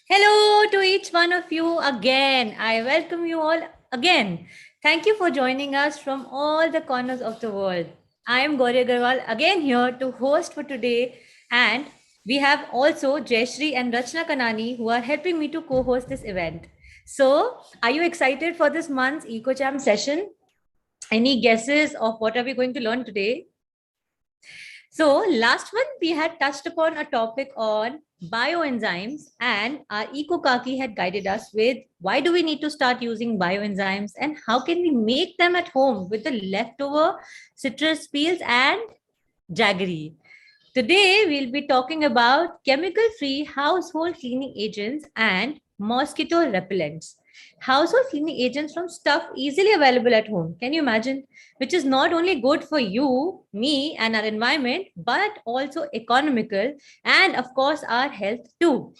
Hello to each one of you again. I welcome you all again. Thank you for joining us from all the corners of the world. I am Gauri Agarwal again here to host for today, and we have also Jayashri and Rachna Kanani who are helping me to co-host this event. So, are you excited for this month's EcoCham session? Any guesses of what are we going to learn today? So last month we had touched upon a topic on bioenzymes, and our Eco Kaki had guided us with why do we need to start using bioenzymes and how can we make them at home with the leftover citrus peels and jaggery. Today we'll be talking about chemical-free household cleaning agents and mosquito repellents. Household cleaning agents from stuff easily available at home. Can you imagine? Which is not only good for you, me, and our environment, but also economical and, of course, our health too.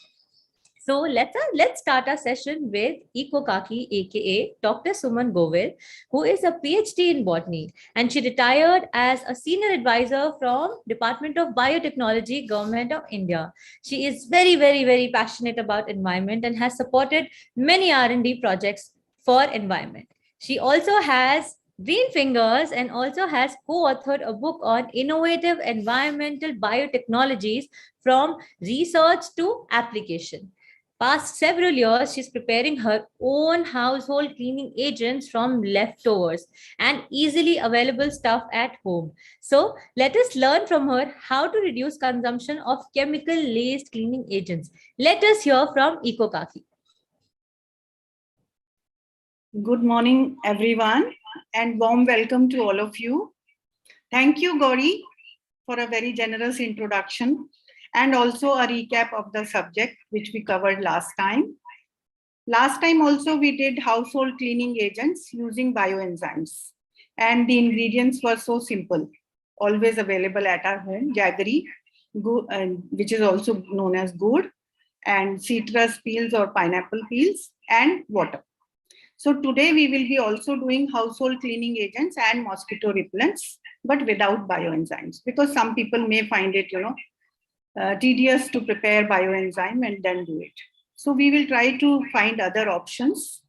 So let's start our session with Eco Kaki, aka Dr. Suman Govil, who is a PhD in botany, and she retired as a senior advisor from Department of Biotechnology, Government of India. She is very passionate about environment and has supported many R&D projects for environment. She also has green fingers and also has co-authored a book on innovative environmental biotechnologies from research to application. Past several years, she's preparing her own household cleaning agents from leftovers and easily available stuff at home. So let us learn from her how to reduce consumption of chemical-laced cleaning agents. Let us hear from Eco Kaki. Good morning, everyone, and warm welcome to all of you. Thank you, Gauri, for a very generous introduction and also a recap of the subject which we covered last time. Last time also we did household cleaning agents using bioenzymes, and the ingredients were so simple, always available at our home: jaggery, which is also known as gourd, and citrus peels or pineapple peels, and water. So today we will be also doing household cleaning agents and mosquito repellents, but without bioenzymes, because some people may find it, tedious to prepare bioenzyme and then do it. So we will try to find other options.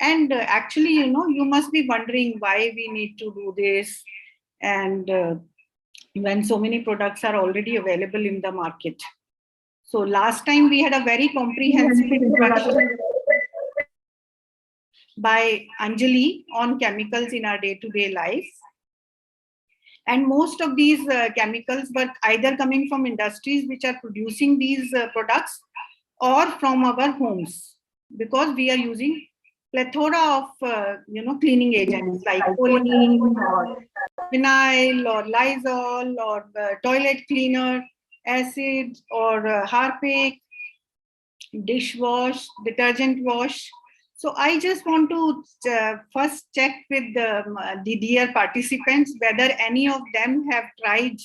And actually, you must be wondering why we need to do this, and when so many products are already available in the market. So last time we had a very comprehensive introduction by Anjali on chemicals in our day-to-day life. And most of these chemicals were either coming from industries which are producing these products or from our homes, because we are using plethora of cleaning agents like chlorine or vinyl or Lysol or toilet cleaner, acid or Harpic, dishwash, detergent wash. So I just want to first check with the dear participants whether any of them have tried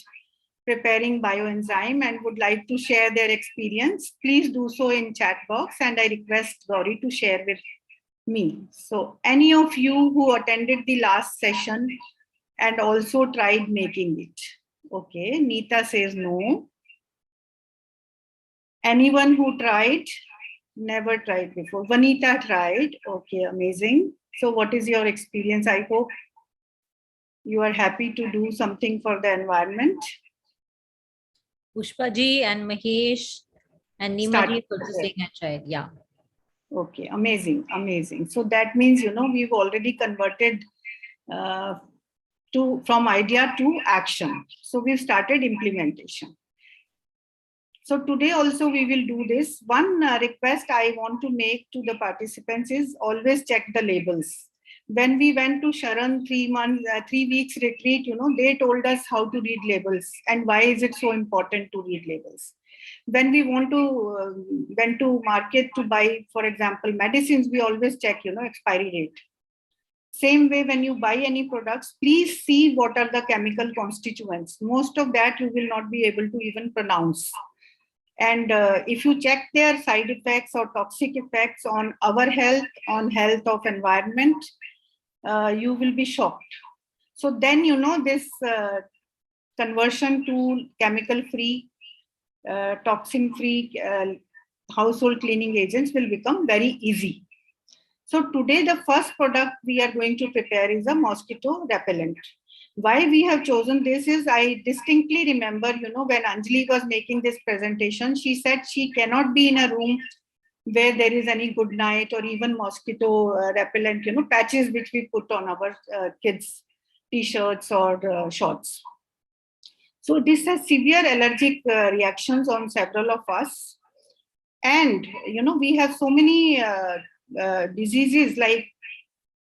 preparing bioenzyme and would like to share their experience. Please do so in chat box, and I request Gauri to share with me. So any of you who attended the last session and also tried making it? Okay, Neeta says no. Anyone who tried? Never tried before. Vanita tried. Okay, amazing. So what is your experience? I hope you are happy to do something for the environment. Pushpa ji and Mahesh and Neema ji also saying I tried. Yeah. Okay, amazing, amazing. So that means, we've already converted from idea to action. So we've started implementation. So today also we will do this. One request I want to make to the participants is always check the labels. When we went to SHARAN 3 weeks retreat, they told us how to read labels and why is it so important to read labels. When we went to market to buy, for example, medicines, we always check, expiry date. Same way, when you buy any products, please see what are the chemical constituents. Most of that you will not be able to even pronounce. And if you check their side effects or toxic effects on our health, on health of environment, you will be shocked. So then, this conversion to chemical-free, toxin-free household cleaning agents will become very easy. So today the first product we are going to prepare is a mosquito repellent. Why we have chosen this is, I distinctly remember, when Anjali was making this presentation, she said she cannot be in a room where there is any good night or even mosquito repellent, patches which we put on our kids' t-shirts or shorts. So this has severe allergic reactions on several of us. And, we have so many diseases like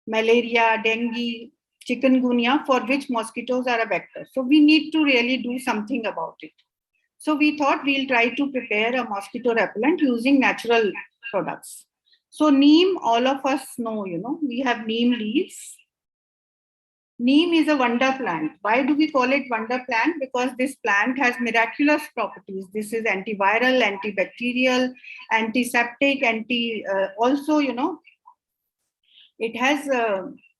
malaria, dengue, chikungunya, for which mosquitoes are a vector. So we need to really do something about it. So we thought we'll try to prepare a mosquito repellent using natural products. So Neem, all of us know, we have Neem leaves. Neem is a wonder plant. Why do we call it wonder plant? Because this plant has miraculous properties. This is antiviral, antibacterial, antiseptic, also, it has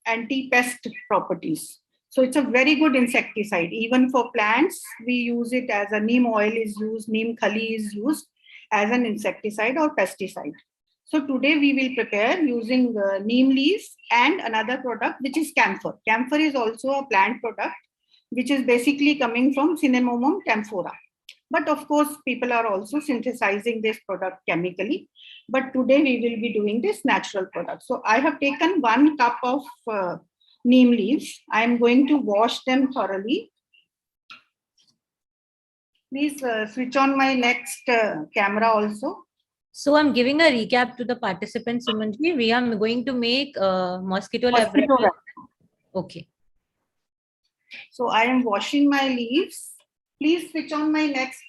anti-pest properties. So it's a very good insecticide. Even for plants, we use it as a neem oil is used, neem khali is used as an insecticide or pesticide. So today we will prepare using neem leaves and another product which is camphor. Camphor is also a plant product which is basically coming from Cinnamomum camphora. But of course, people are also synthesizing this product chemically. But today we will be doing this natural product. So I have taken 1 cup of neem leaves. I am going to wash them thoroughly. Please switch on my next camera also. So I'm giving a recap to the participants, Sumanji. We are going to make mosquito repellent. Okay. So I am washing my leaves. Please switch on my next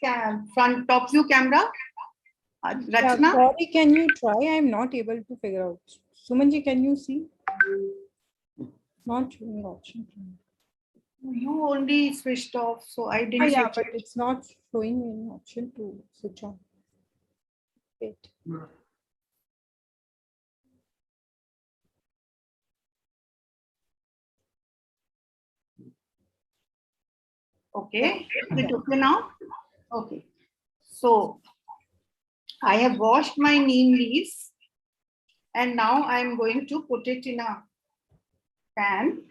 front top view camera. Rachna? Gauri, can you try? I'm not able to figure out. Sumanji, can you see? Not showing option. You only switched off, so I didn't. Yeah, but it's not showing any option to switch on. Wait. Okay, is it okay now? Okay. So I have washed my neem leaves and now I'm going to put it in a pan.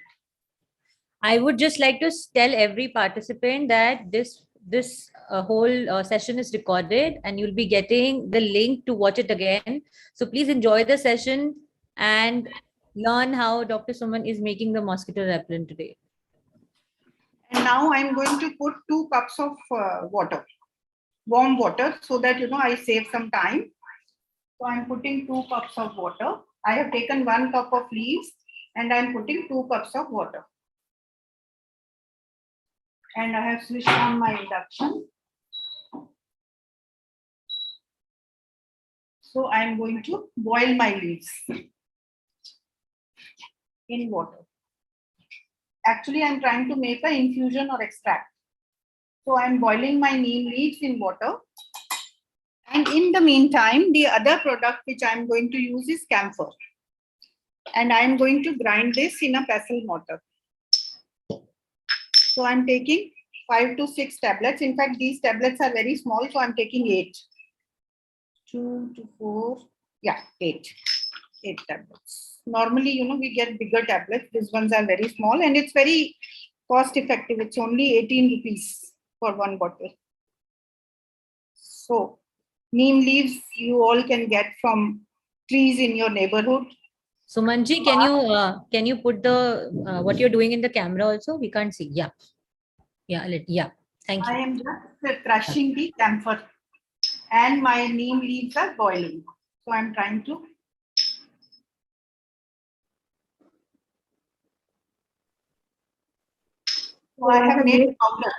I would just like to tell every participant that this whole session is recorded and you'll be getting the link to watch it again. So please enjoy the session and learn how Dr. Suman is making the mosquito repellent today. And now I'm going to put 2 cups of water, warm water, so that, I save some time. So I'm putting 2 cups of water. I have taken 1 cup of leaves and I'm putting 2 cups of water. And I have switched on my induction. So I am going to boil my leaves in water. Actually, I'm trying to make an infusion or extract. So I'm boiling my neem leaves in water. And in the meantime, the other product which I'm going to use is camphor. And I'm going to grind this in a pestle mortar. So I'm taking 5 to 6 tablets. In fact, these tablets are very small, so I'm taking 8. 2 to 4, yeah, 8 tablets. Normally, we get bigger tablets. These ones are very small and it's very cost effective. It's only 18 rupees for 1 bottle. So neem leaves you all can get from trees in your neighborhood. Sumanji, can you put the what you're doing in the camera also? We can't see. Yeah. Yeah. Thank you. I am just crushing the camphor and my neem leaves are boiling. So I'm trying to. So I have made powder.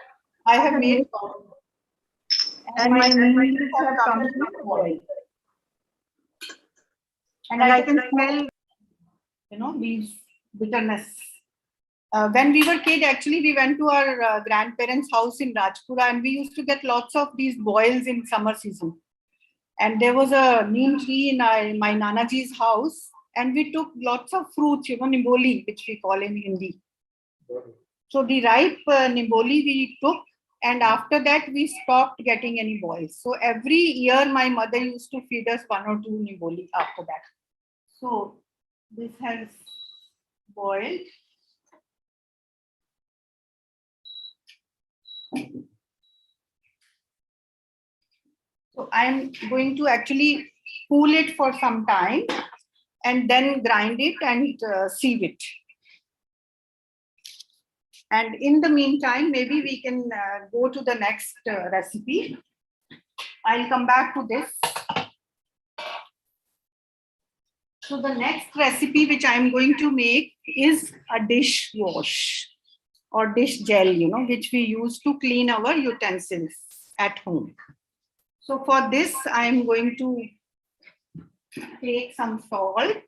And my neem leaves have come to boil. And I can smell, these bitterness. When we were kids, actually, we went to our grandparents' house in Rajpura and we used to get lots of these boils in summer season. And there was a neem tree in my Nanaji's house and we took lots of fruits, nimboli, which we call in Hindi. So the ripe nimboli we took And after that, we stopped getting any boils. So every year, my mother used to feed us 1 or 2 niboli after that. So this has boiled. So I'm going to actually cool it for some time and then grind it and sieve it. And in the meantime, maybe we can go to the next recipe. I'll come back to this. So the next recipe which I'm going to make is a dish wash or dish gel, which we use to clean our utensils at home. So for this, I'm going to take some salt.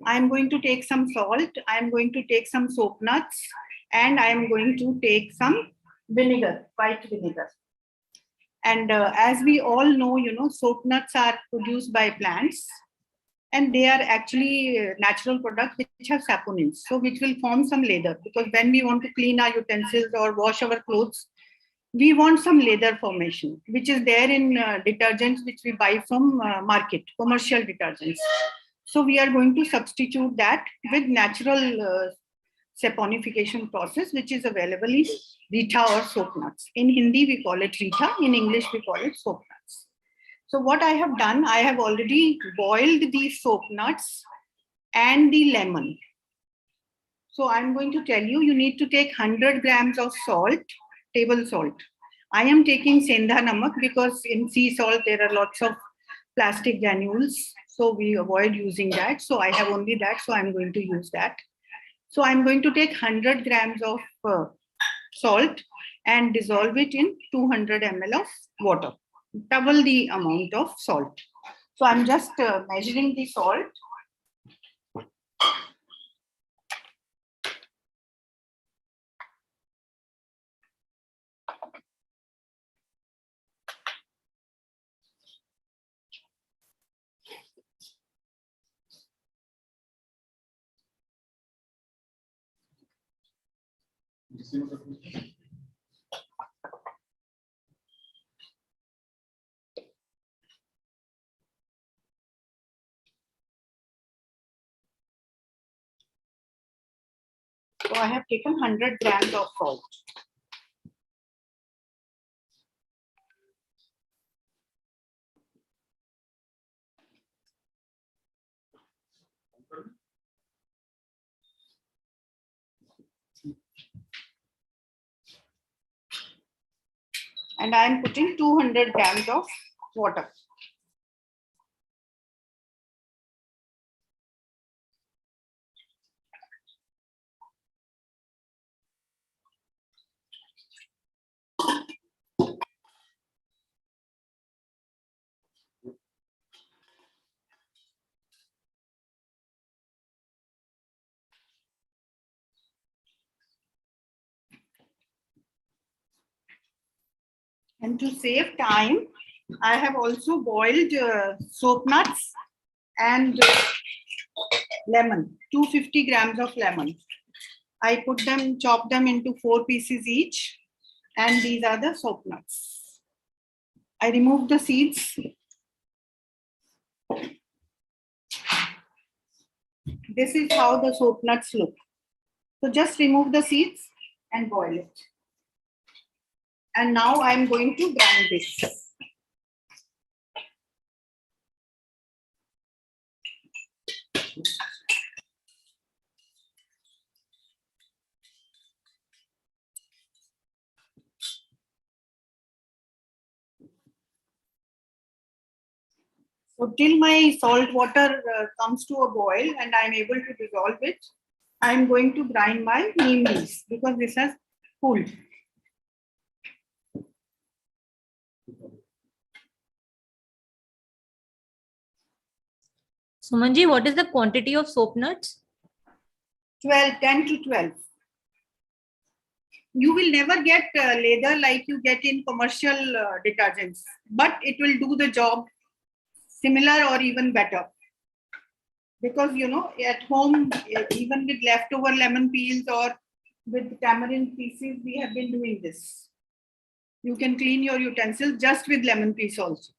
I'm going to take some salt. I'm going to take some soap nuts, and I'm going to take some vinegar, white vinegar. And as we all know, soap nuts are produced by plants, and they are actually natural products which have saponins, so which will form some leather, because when we want to clean our utensils or wash our clothes, we want some leather formation, which is there in detergents which we buy from market, commercial detergents. So we are going to substitute that with natural saponification process, which is available in Rita or soap nuts. In Hindi, we call it Rita. In English, we call it soap nuts. So what I have done, I have already boiled the soap nuts and the lemon. So I'm going to tell you, you need to take 100 grams of salt, table salt. I am taking sendha namak because in sea salt, there are lots of plastic granules. So we avoid using that. So I have only that. So I'm going to use that. So I'm going to take 100 grams of salt and dissolve it in 200 ml of water. Double the amount of salt. So I'm just measuring the salt. So I have taken 100 grams of salt. And I am putting 200 grams of water. And to save time, I have also boiled soap nuts and lemon, 250 grams of lemon. I put them, chop them into 4 pieces each. And these are the soap nuts. I remove the seeds. This is how the soap nuts look. So just remove the seeds and boil it. And now I'm going to grind this. So till my salt water comes to a boil and I'm able to dissolve it, I'm going to grind my neem leaves because this has cooled. Sumanji, what is the quantity of soap nuts? 10 to 12. You will never get leather like you get in commercial detergents, but it will do the job similar or even better. Because, at home, even with leftover lemon peels or with tamarind pieces, we have been doing this. You can clean your utensils just with lemon piece also.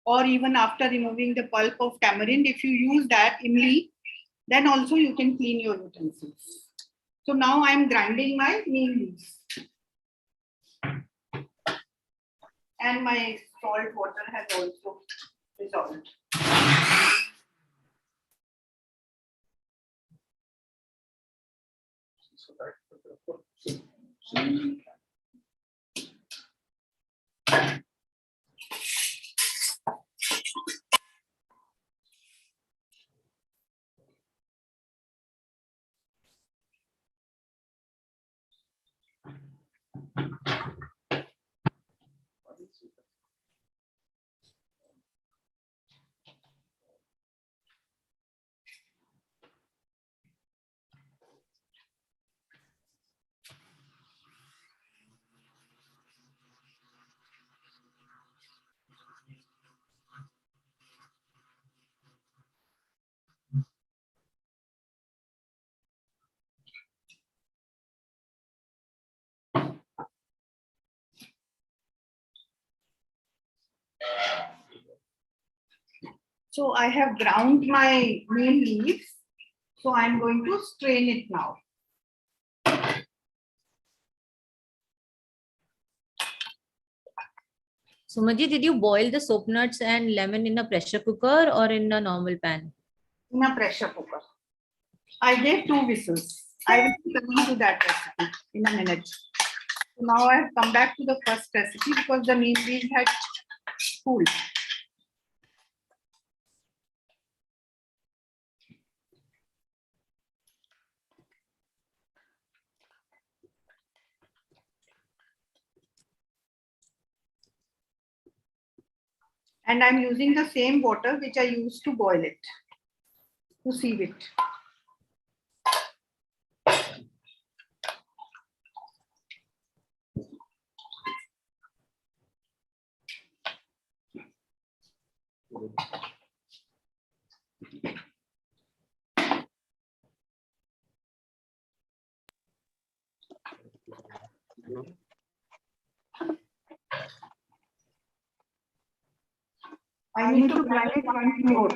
Or even after removing the pulp of tamarind, if you use that imli, then also you can clean your utensils. So now I am grinding my neem leaves. And my salt water has also dissolved. So I have ground my neem leaves. So I'm going to strain it now. Sumaji, did you boil the soap nuts and lemon in a pressure cooker or in a normal pan? In a pressure cooker. I gave 2 whistles. I will come to that recipe in a minute. So now I have come back to the first recipe because the neem leaves had cooled. And I'm using the same water which I used to boil it, to sieve it. I need to grind it once more.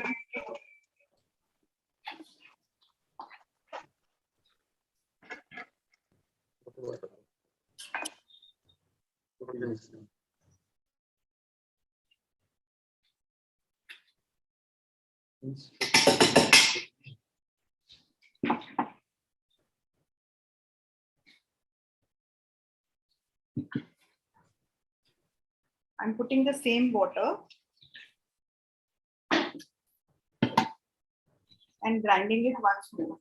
I'm putting the same water and grinding it once more.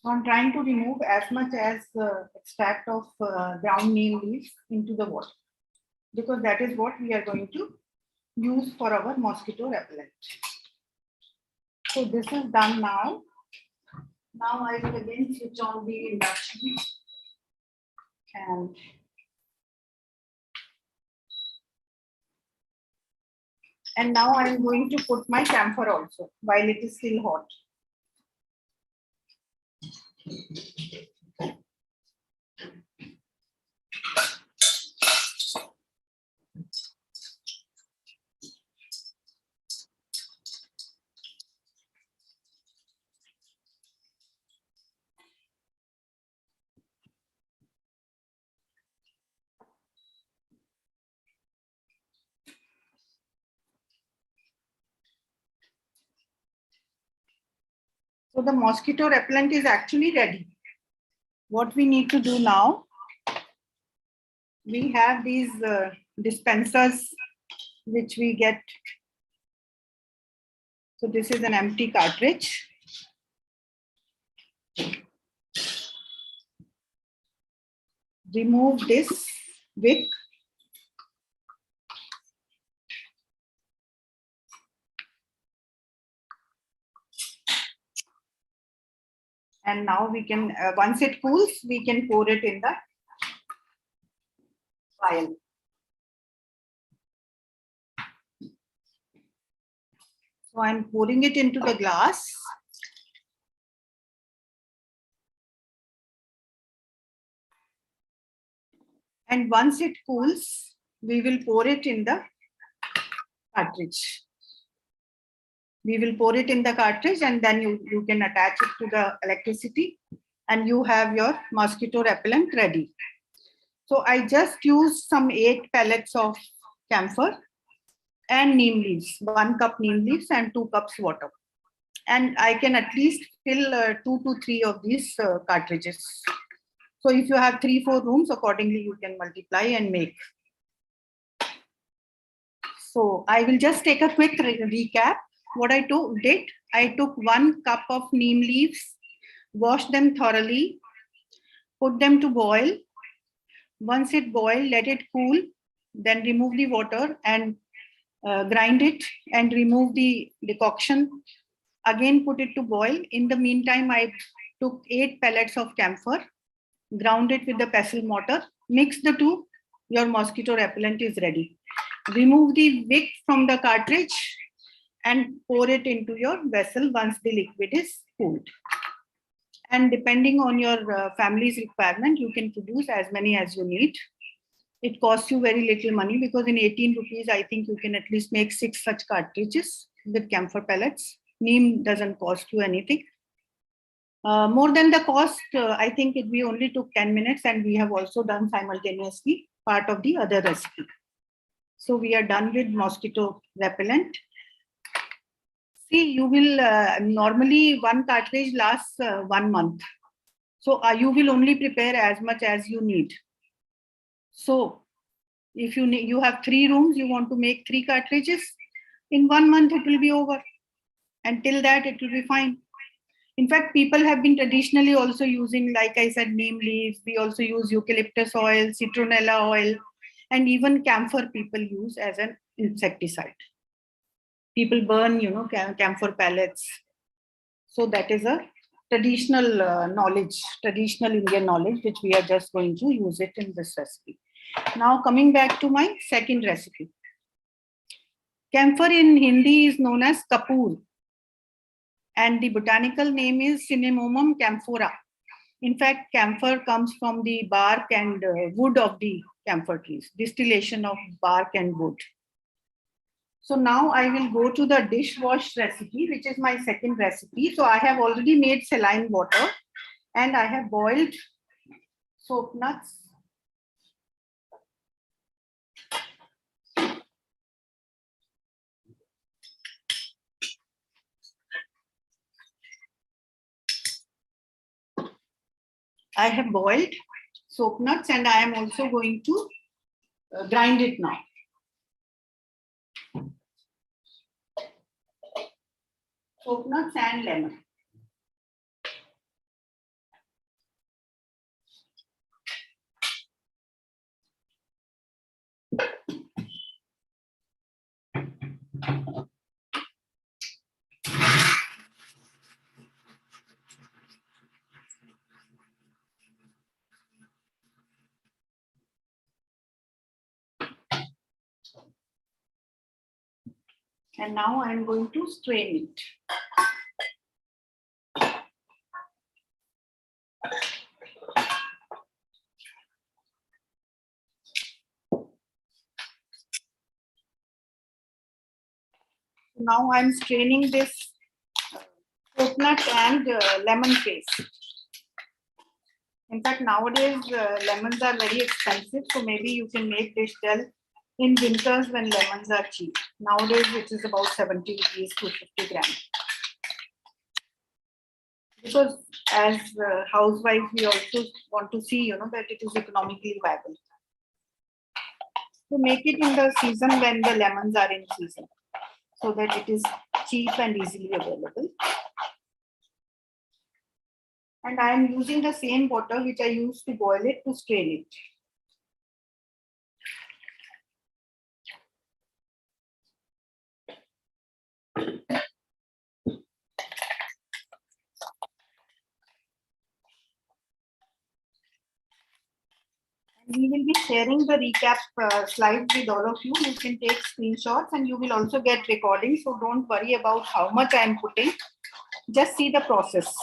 So I'm trying to remove as much as extract of ground neem leaves into the water, because that is what we are going to use for our mosquito repellent. So this is done now. Now I will again switch on the induction and now I am going to put my camphor also while it is still hot. So the mosquito repellent is actually ready. What we need to do now, we have these dispensers which we get. So this is an empty cartridge. Remove this wick. And now we can, once it cools, we can pour it in the vial. So I'm pouring it into the glass. And once it cools, we will pour it in the cartridge. We will pour it in the cartridge, and then you can attach it to the electricity, and you have your mosquito repellent ready. So I just used some 8 pellets of camphor and neem leaves, 1 cup neem leaves and 2 cups water. And I can at least fill 2 to 3 of these cartridges. So if you have 3-4 rooms, accordingly you can multiply and make. So I will just take a quick recap. What I did, I took 1 cup of neem leaves, washed them thoroughly, put them to boil. Once it boiled, let it cool, then remove the water and grind it and remove the decoction. Again, put it to boil. In the meantime, I took 8 pellets of camphor, ground it with the pestle mortar, mix the two, your mosquito repellent is ready. Remove the wick from the cartridge and pour it into your vessel once the liquid is cooled. And depending on your family's requirement, you can produce as many as you need. It costs you very little money because in 18 rupees, I think you can at least make 6 such cartridges with camphor pellets. Neem doesn't cost you anything. More than the cost, I think we only took 10 minutes, and we have also done simultaneously part of the other recipe. So we are done with mosquito repellent. See, you will normally 1 cartridge lasts 1 month. So you will only prepare as much as you need. So if you have 3 rooms, you want to make 3 cartridges, in 1 month it will be over. Until that, it will be fine. In fact, people have been traditionally also using, like I said, neem leaves. We also use eucalyptus oil, citronella oil, and even camphor people use as an insecticide. People burn, camphor pellets. So that is a traditional knowledge, traditional Indian knowledge, which we are just going to use it in this recipe. Now coming back to my second recipe. Camphor in Hindi is known as kapoor, and the botanical name is Cinnamomum camphora. In fact, camphor comes from the bark and wood of the camphor trees, distillation of bark and wood. So now I will go to the dishwash recipe, which is my second recipe. So I have already made saline water, and I have boiled soap nuts. I have boiled soap nuts, and I am also going to grind it now. Soap nuts and lemon. And now I am going to strain it. Now I'm straining this coconut and lemon paste. In fact, nowadays lemons are very expensive, so maybe you can make dish gel in winters when lemons are cheap. Nowadays it is about 70 rupees to 50 grams. Because as housewives, we also want to see, that it is economically viable. So make it in the season when the lemons are in season, so that it is cheap and easily available. And I am using the same water which I used to boil it to strain it. We will be sharing the recap slides with all of you. You can take screenshots and you will also get recordings. So don't worry about how much I am putting. Just see the process.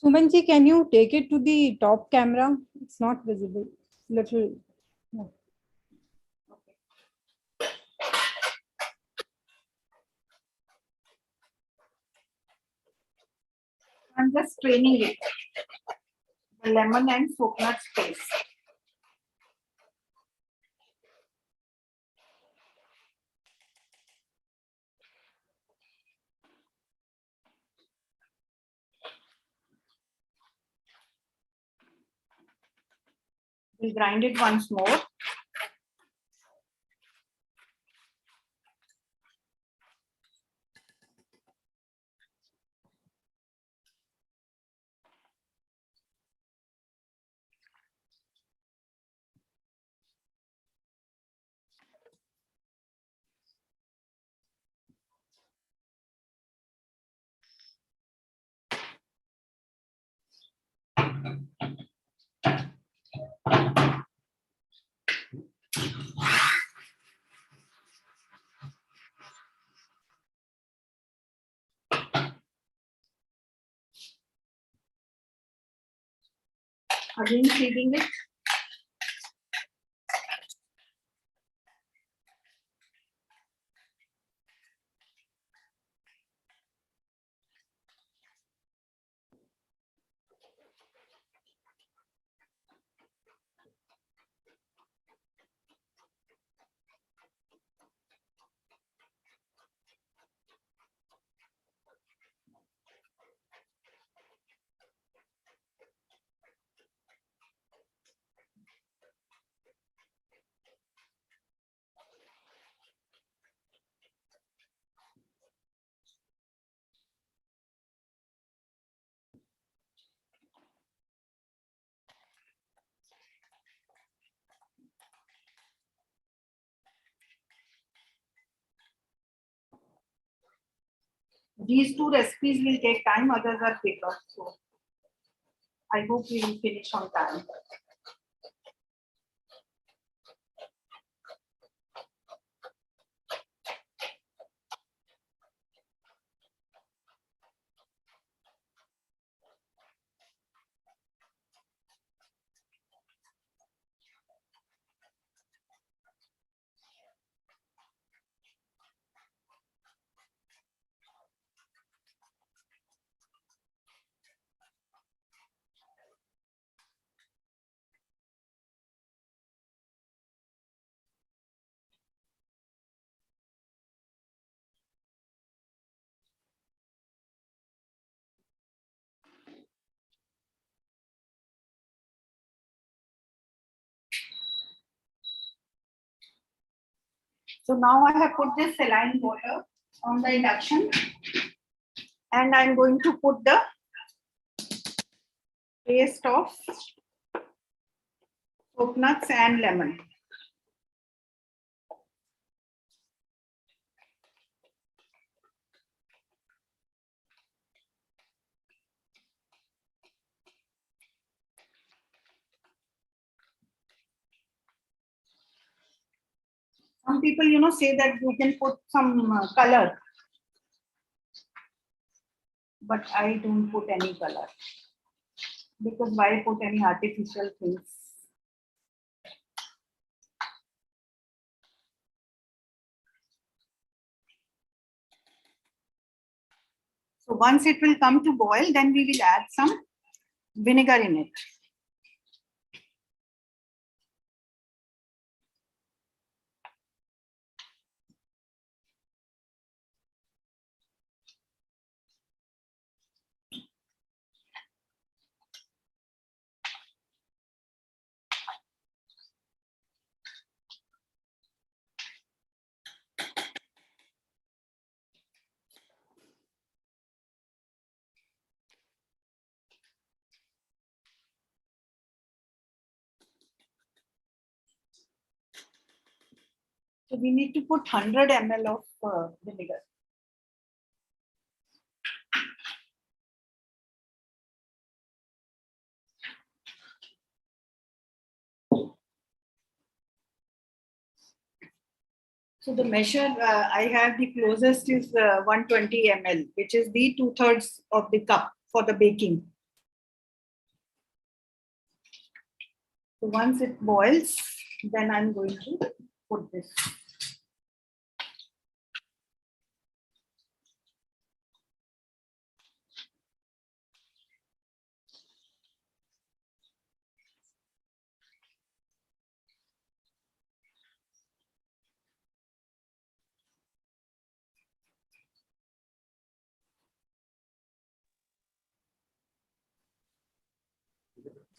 Suman ji, can you take it to the top camera? It's not visible. Little. Yeah. I'm just straining it. The lemon and coconut paste. We'll grind it once more. Again, sieving it. These two recipes will take time, others are quicker. So I hope we will finish on time. So now I have put this saline water on the induction and I'm going to put the paste of coconuts and lemon. Some people, say that you can put some color, but I don't put any color because why put any artificial things? So once it will come to boil, then we will add some vinegar in it. So we need to put 100 ml of vinegar. So the measure I have the closest is 120 ml, which is the 2/3 of the cup for the baking. So once it boils, then I'm going to put this.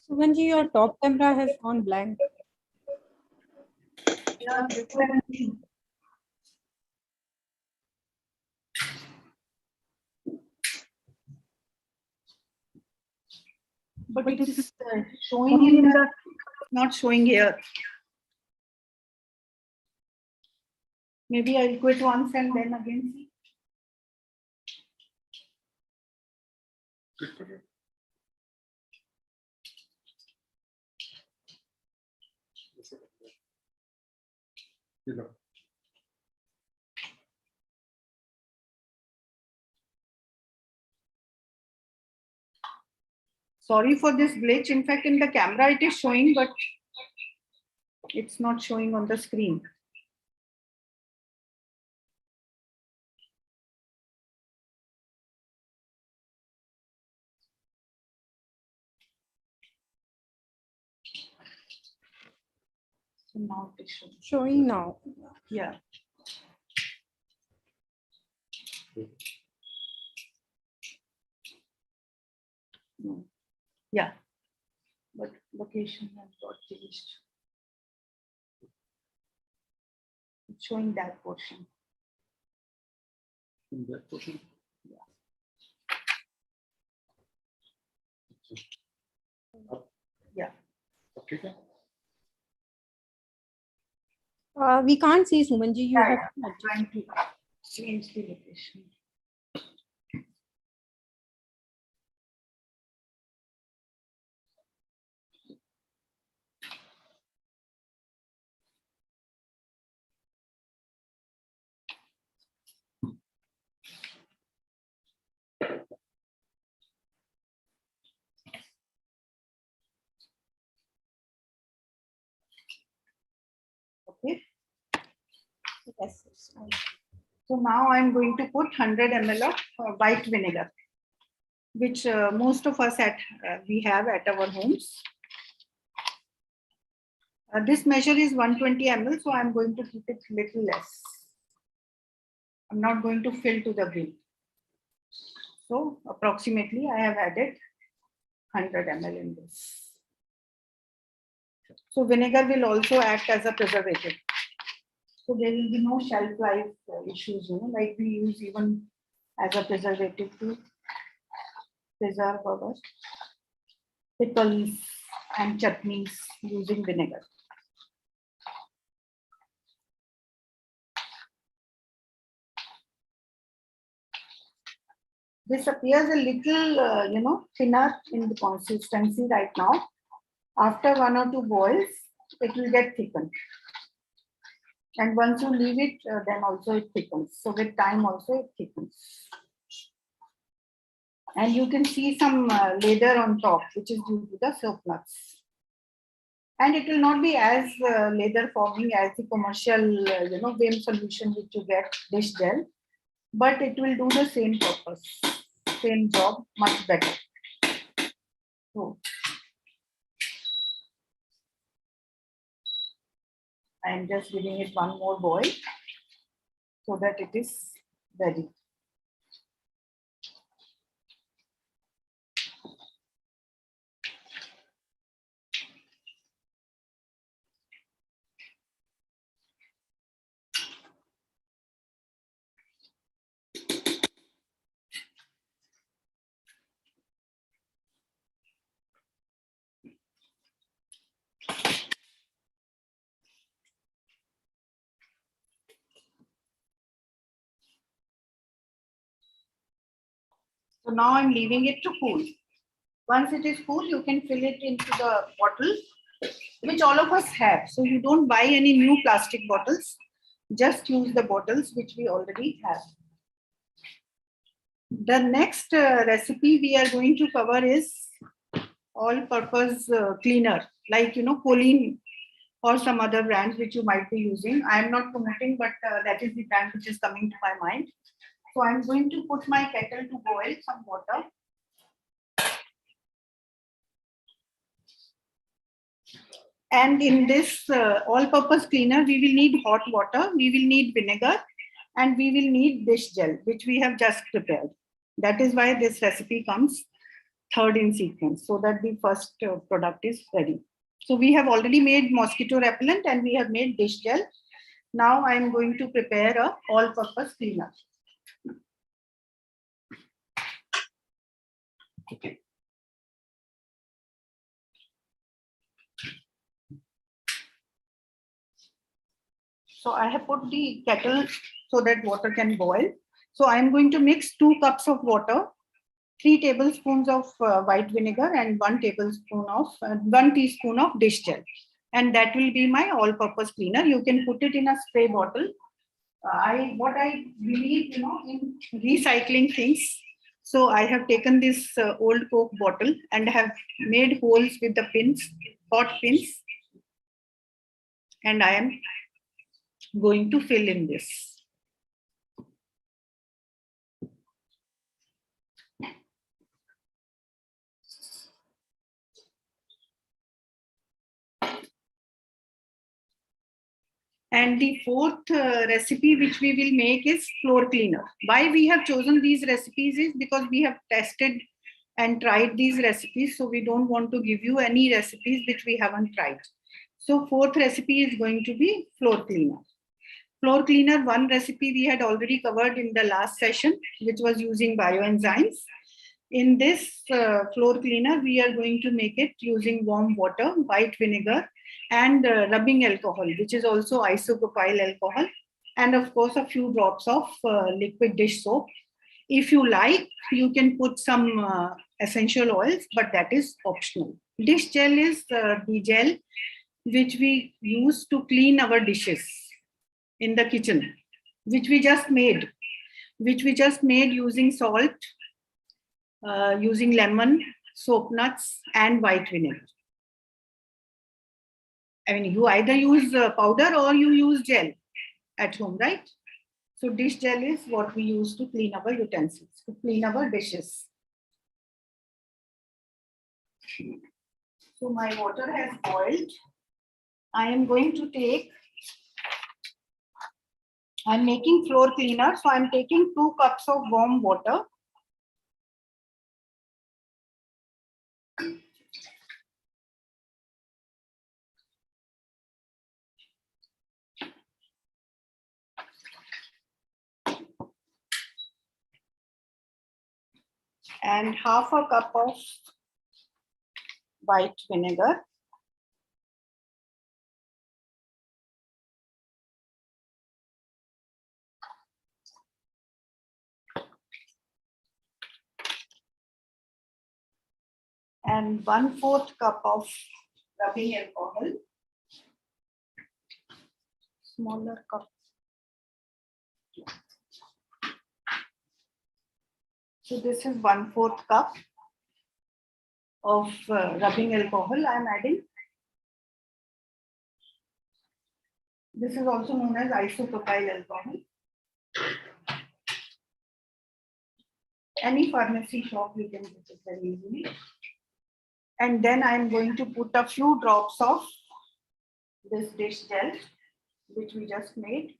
Sumanji, your top camera has gone blank. Yeah, but it is showing in the, not showing here. Maybe I'll quit once and then again see. Sorry for this glitch. In fact, in the camera it is showing, but it's not showing on the screen. So now it is Showing now. Yeah. No. Yeah. But location has got changed. It's showing that portion. In that portion? Yeah. Okay. We can't see Sumanji. You have I'm trying to change the location. Okay. yes. So now I'm going to put 100 ml of white vinegar, which most of us we have at our homes. This measure is 120 ml, so I'm going to keep it little less. I'm not going to fill to the brim. So approximately I have added 100 ml in this. So vinegar will also act as a preservative. So there will be no shelf life issues, like we use even as a preservative to preserve our pickles and chutneys using vinegar. This appears a little, thinner in the consistency right now. After 1 or 2 boils, it will get thickened. And once you leave it, then also it thickens. So with time also it thickens. And you can see some lather on top, which is due to the surplus. And it will not be as lather forming as the commercial, Vim solution which you get, dish gel, but it will do the same purpose, same job, much better. So I am just giving it one more boil so that it is ready. So now I'm leaving it to cool. Once it is cool, you can fill it into the bottle, which all of us have. So you don't buy any new plastic bottles. Just use the bottles which we already have. The next recipe we are going to cover is all-purpose cleaner, like Colleen or some other brands which you might be using. I am not promoting, but that is the brand which is coming to my mind. So I'm going to put my kettle to boil some water. And in this all-purpose cleaner, we will need hot water, we will need vinegar, and we will need dish gel, which we have just prepared. That is why this recipe comes third in sequence, so that the first product is ready. So we have already made mosquito repellent and we have made dish gel. Now I am going to prepare a all-purpose cleaner. So I have put the kettle so that water can boil. So I am going to mix 2 cups of water, 3 tablespoons of white vinegar, and 1 teaspoon of dish gel. And that will be my all-purpose cleaner. You can put it in a spray bottle. What I believe, in recycling things. So I have taken this old Coke bottle and have made holes with the pins, hot pins, and I am going to fill in this. And the fourth recipe which we will make is floor cleaner. Why we have chosen these recipes is because we have tested and tried these recipes. So we don't want to give you any recipes which we haven't tried. So fourth recipe is going to be floor cleaner. Floor cleaner, one recipe we had already covered in the last session, which was using bioenzymes. In this floor cleaner, we are going to make it using warm water, white vinegar, and rubbing alcohol, which is also isopropyl alcohol, and of course a few drops of liquid dish soap. If you like, you can put some essential oils, but that is optional. Dish gel is the gel which we use to clean our dishes in the kitchen, which we just made using salt, using lemon, soap nuts, and white vinegar. I mean, you either use powder or you use gel at home, right? So dish gel is what we use to clean our utensils, to clean our dishes. So my water has boiled. I am going to take, I'm making floor cleaner, so I'm taking 2 cups of warm water. And half a cup of white vinegar. And 1/4 cup of rubbing alcohol. Smaller cup. So this is 1/4 cup of rubbing alcohol I am adding. This is also known as isopropyl alcohol. Any pharmacy shop you can get it very easily. And then I am going to put a few drops of this dish gel, which we just made.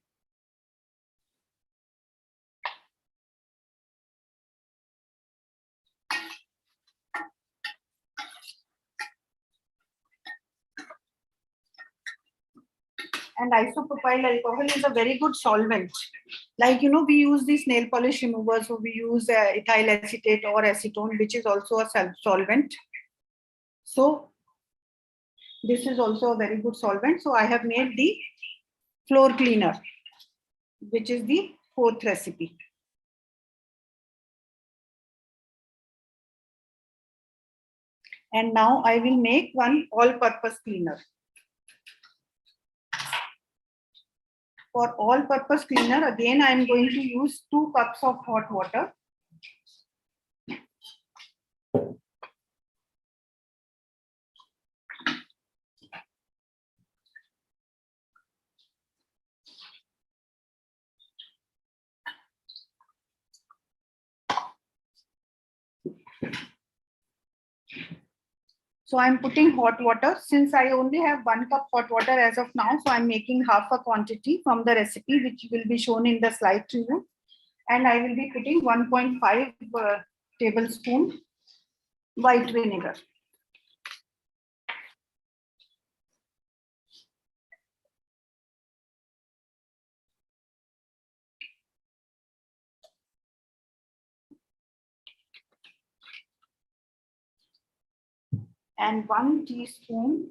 And isopropyl alcohol is a very good solvent. Like, we use these nail polish removers, so we use ethyl acetate or acetone, which is also a solvent. So this is also a very good solvent. So I have made the floor cleaner, which is the fourth recipe. And now I will make one all-purpose cleaner. For all-purpose cleaner, again, I am going to use 2 cups of hot water. So I'm putting hot water. Since I only have 1 cup hot water as of now, so I'm making half a quantity from the recipe, which will be shown in the slide to you. And I will be putting 1.5 tablespoon white vinegar. And 1 teaspoon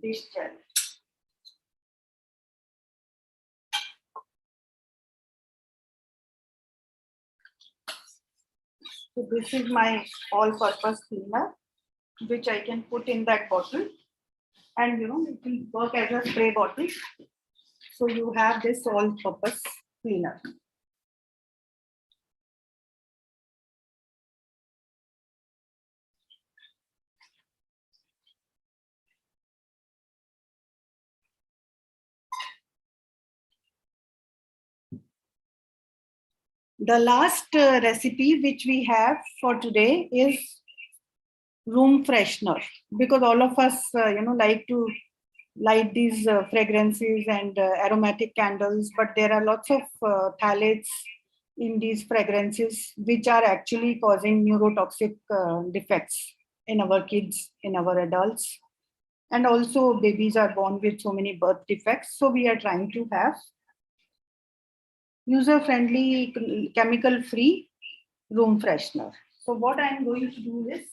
dish gel. So this is my all-purpose cleaner, which I can put in that bottle, and it will work as a spray bottle. So you have this all-purpose cleaner. The last recipe which we have for today is room freshener, because all of us like to light these fragrances and aromatic candles, but there are lots of phthalates in these fragrances which are actually causing neurotoxic defects in our kids, in our adults, and also babies are born with so many birth defects. So we are trying to have user-friendly, chemical-free room freshener. So what I am going to do is,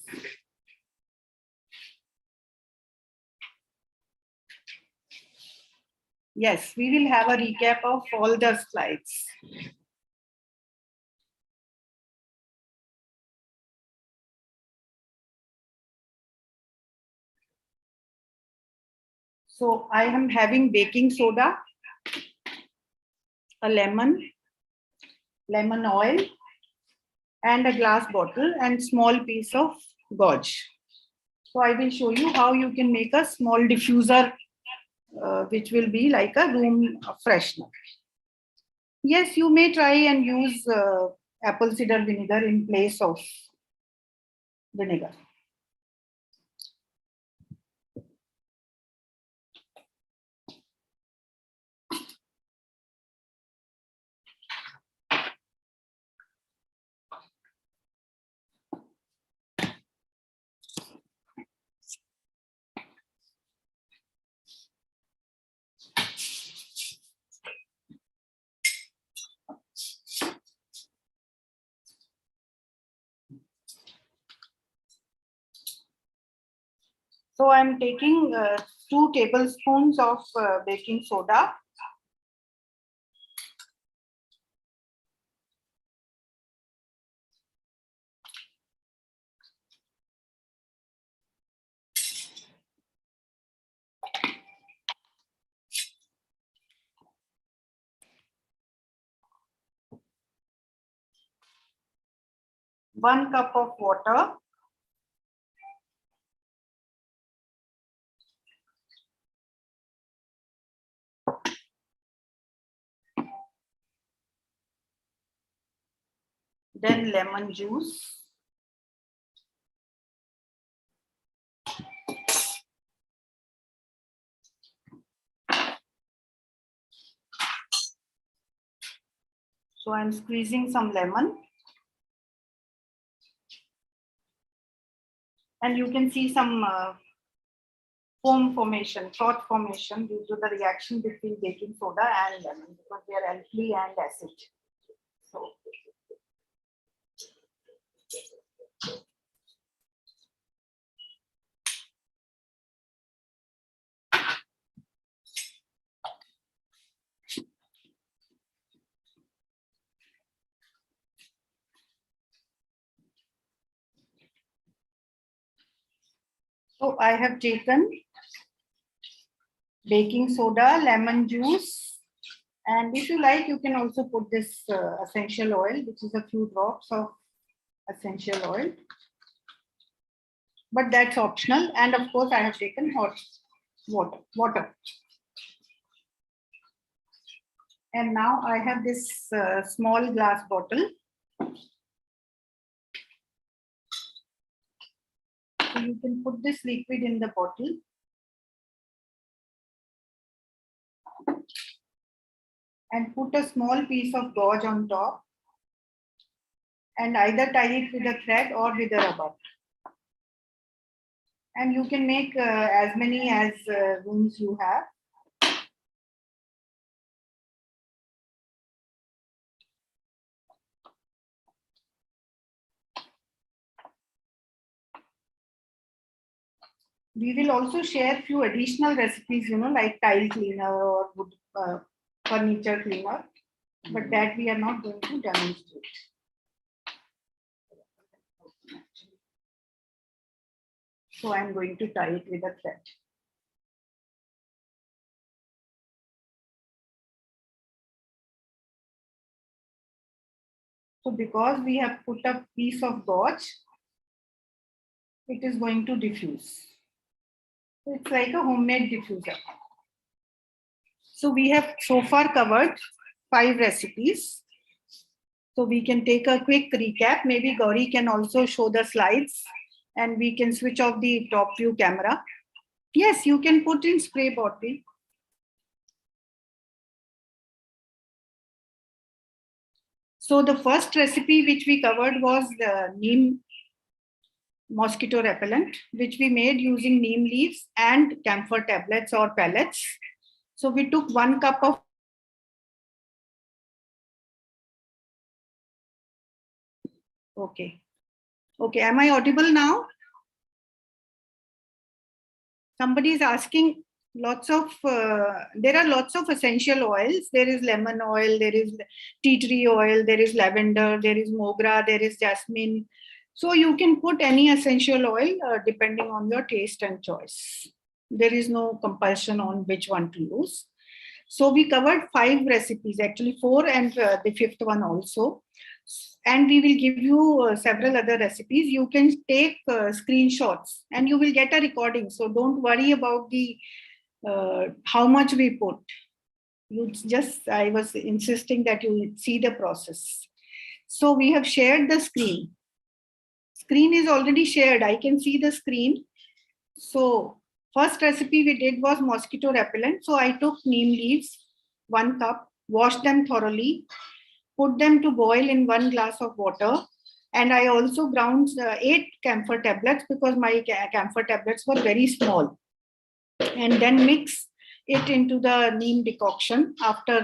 yes, we will have a recap of all the slides. So I am having baking soda, a lemon oil, and a glass bottle and small piece of gauze. So I will show you how you can make a small diffuser, which will be like a room freshener. Yes, you may try and use apple cider vinegar in place of vinegar. So I'm taking 2 tablespoons of baking soda. One cup of water. Then lemon juice. So I'm squeezing some lemon. And you can see some foam formation, froth formation due to the reaction between baking soda and lemon, because they are alkali and acid. So So I have taken baking soda, lemon juice, and if you like, you can also put this essential oil, which is a few drops of essential oil. But that's optional. And of course, I have taken hot water. And now I have this small glass bottle. So you can put this liquid in the bottle. And put a small piece of gauze on top. And either tie it with a thread or with a rubber. And you can make as many as rooms you have. We will also share few additional recipes, like tile cleaner or wood furniture cleaner, but that we are not going to demonstrate. So I'm going to tie it with a thread. So because we have put a piece of gauze, it is going to diffuse. So it's like a homemade diffuser. So we have so far covered 5 recipes. So we can take a quick recap. Maybe Gauri can also show the slides and we can switch off the top view camera. Yes, you can put in spray bottle. So the first recipe which we covered was the Neem mosquito repellent, which we made using neem leaves and camphor tablets or pellets. So we took 1 cup of Okay, am I audible now? Somebody is asking there are lots of essential oils. There is lemon oil, there is tea tree oil, there is lavender, there is mogra, there is jasmine. So you can put any essential oil depending on your taste and choice. There is no compulsion on which one to use. So we covered 5 recipes, actually 4 and the 5th one also. And we will give you several other recipes. You can take screenshots and you will get a recording. So don't worry about the how much we put. I was insisting that you see the process. So we have shared the screen. Screen is already shared. I can see the screen. So first recipe we did was mosquito repellent. So I took neem leaves, 1 cup, washed them thoroughly, put them to boil in 1 glass of water. And I also ground 8 camphor tablets because my camphor tablets were very small. And then mix it into the neem decoction after,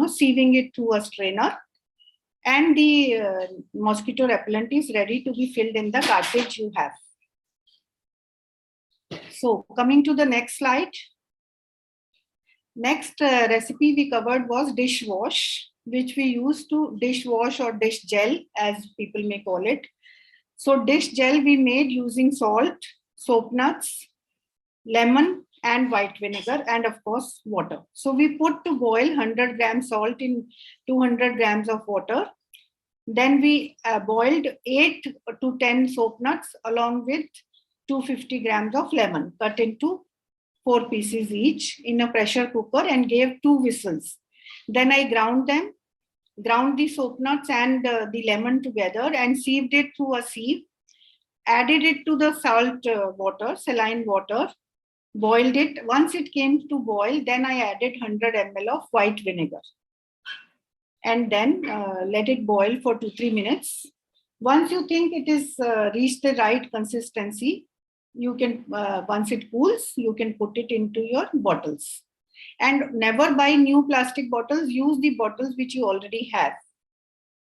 sieving it through a strainer. And the mosquito repellent is ready to be filled in the cartridge you have. So coming to the next slide. Next recipe we covered was dishwash, which we use to dishwash or dish gel, as people may call it. So dish gel we made using salt, soap nuts, lemon and white vinegar, and of course water. So we put to boil 100 grams salt in 200 grams of water. Then we boiled 8 to 10 soap nuts along with 250 grams of lemon cut into 4 pieces each in a pressure cooker and gave 2 whistles. Then I ground the soap nuts and the lemon together and sieved it through a sieve, added it to the salt water, saline water, boiled it. Once it came to boil, then I added 100 ml of white vinegar and then let it boil for 2-3 minutes. Once you think it is reached the right consistency, you can, once it cools, you can put it into your bottles. And never buy new plastic bottles, use the bottles which you already have.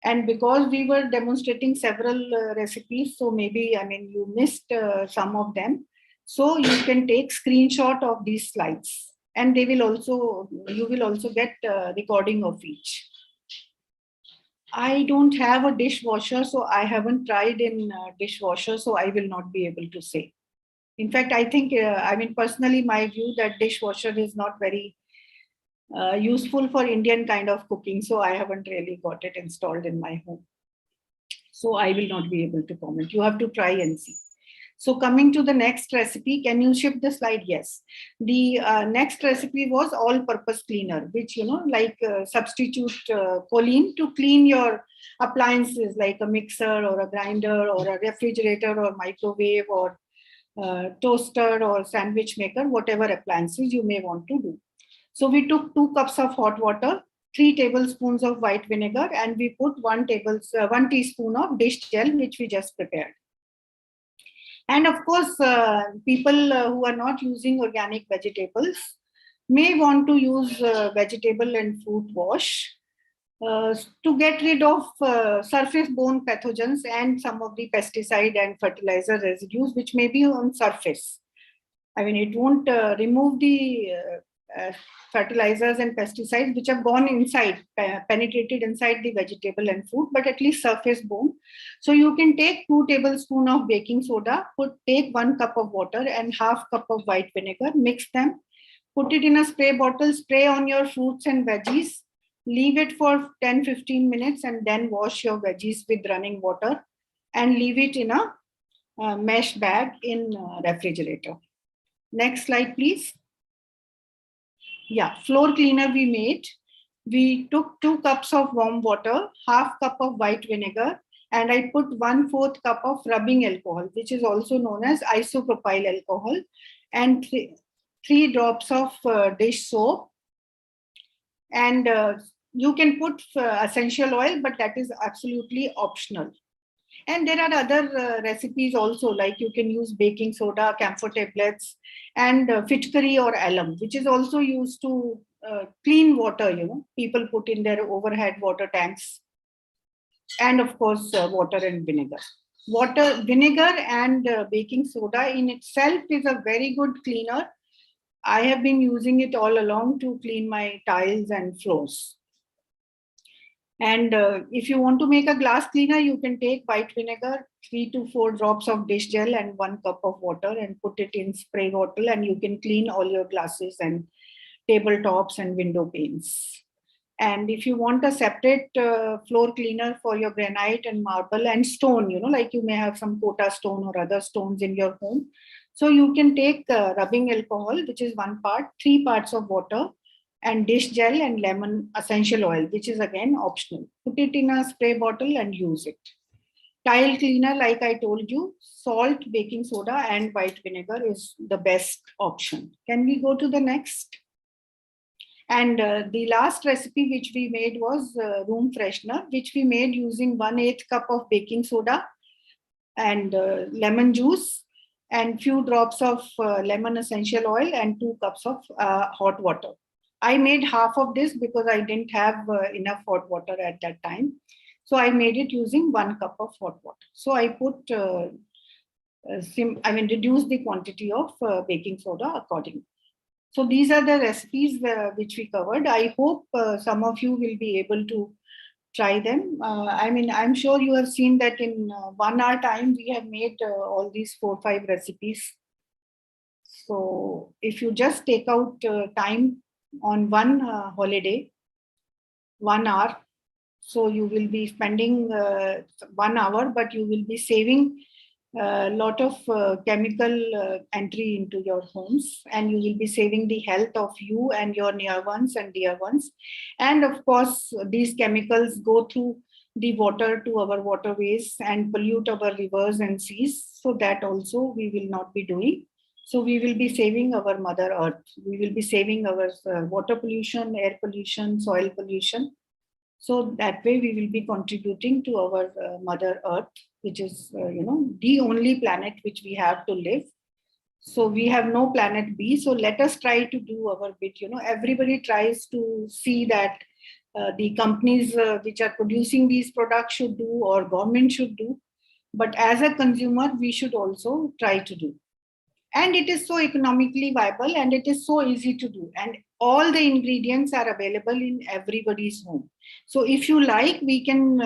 And because we were demonstrating several recipes, so maybe, you missed some of them. So you can take screenshot of these slides and you will also get recording of each. I don't have a dishwasher, so I haven't tried in dishwasher, so I will not be able to say. In fact, I think, personally, my view that dishwasher is not very useful for Indian kind of cooking. So I haven't really got it installed in my home. So I will not be able to comment. You have to try and see. So coming to the next recipe, can you shift the slide? Yes. The next recipe was all-purpose cleaner, which, substitute choline to clean your appliances like a mixer or a grinder or a refrigerator or microwave or toaster or sandwich maker, whatever appliances you may want to do. So we took 2 cups of hot water, 3 tablespoons of white vinegar, and we put 1 teaspoon of dish gel, which we just prepared. And of course, people who are not using organic vegetables may want to use vegetable and fruit wash to get rid of surface-borne pathogens and some of the pesticide and fertilizer residues which may be on surface. I mean, it won't remove the fertilizers and pesticides which have gone inside, penetrated inside the vegetable and fruit, but at least surface borne. So you can take 2 tablespoons of baking soda, take 1 cup of water and half cup of white vinegar, mix them, put it in a spray bottle, spray on your fruits and veggies, leave it for 10-15 minutes and then wash your veggies with running water and leave it in a mesh bag in refrigerator. Next slide, please. Yeah, floor cleaner we made. We took 2 cups of warm water, half cup of white vinegar, and I put 1/4 cup of rubbing alcohol, which is also known as isopropyl alcohol, and 3 drops of dish soap. And you can put essential oil, but that is absolutely optional. And there are other recipes also, like you can use baking soda, camphor tablets, and fitkery or alum, which is also used to clean water, people put in their overhead water tanks. And of course, water and vinegar. Vinegar and baking soda in itself is a very good cleaner. I have been using it all along to clean my tiles and floors. And if you want to make a glass cleaner, you can take white vinegar, 3 to 4 drops of dish gel and 1 cup of water and put it in spray bottle, and you can clean all your glasses and tabletops and window panes. And if you want a separate floor cleaner for your granite and marble and stone, like you may have some Kota stone or other stones in your home. So you can take rubbing alcohol, which is 1 part, 3 parts of water, and dish gel and lemon essential oil, which is again optional. Put it in a spray bottle and use it. Tile cleaner, like I told you, salt, baking soda, and white vinegar is the best option. Can we go to the next? And the last recipe which we made was room freshener, which we made using 1/8 cup of baking soda and lemon juice and few drops of lemon essential oil and 2 cups of hot water. I made half of this because I didn't have enough hot water at that time. So I made it using 1 cup of hot water. So I put, reduce the quantity of baking soda accordingly. So these are the recipes which we covered. I hope some of you will be able to try them. I'm sure you have seen that in 1 hour time, we have made all these 4-5 recipes. So if you just take out time on one holiday, 1 hour, so you will be spending 1 hour, but you will be saving a lot of chemical entry into your homes, and you will be saving the health of you and your near ones and dear ones. And of course, these chemicals go through the water to our waterways and pollute our rivers and seas. So that also we will not be doing. So we will be saving our Mother Earth. We will be saving our water pollution, air pollution, soil pollution. So that way we will be contributing to our Mother Earth, which is, the only planet which we have to live. So we have no planet B. So let us try to do our bit. Everybody tries to see that the companies which are producing these products should do, or government should do. But as a consumer, we should also try to do. And it is so economically viable and it is so easy to do. And all the ingredients are available in everybody's home. So if you like, we can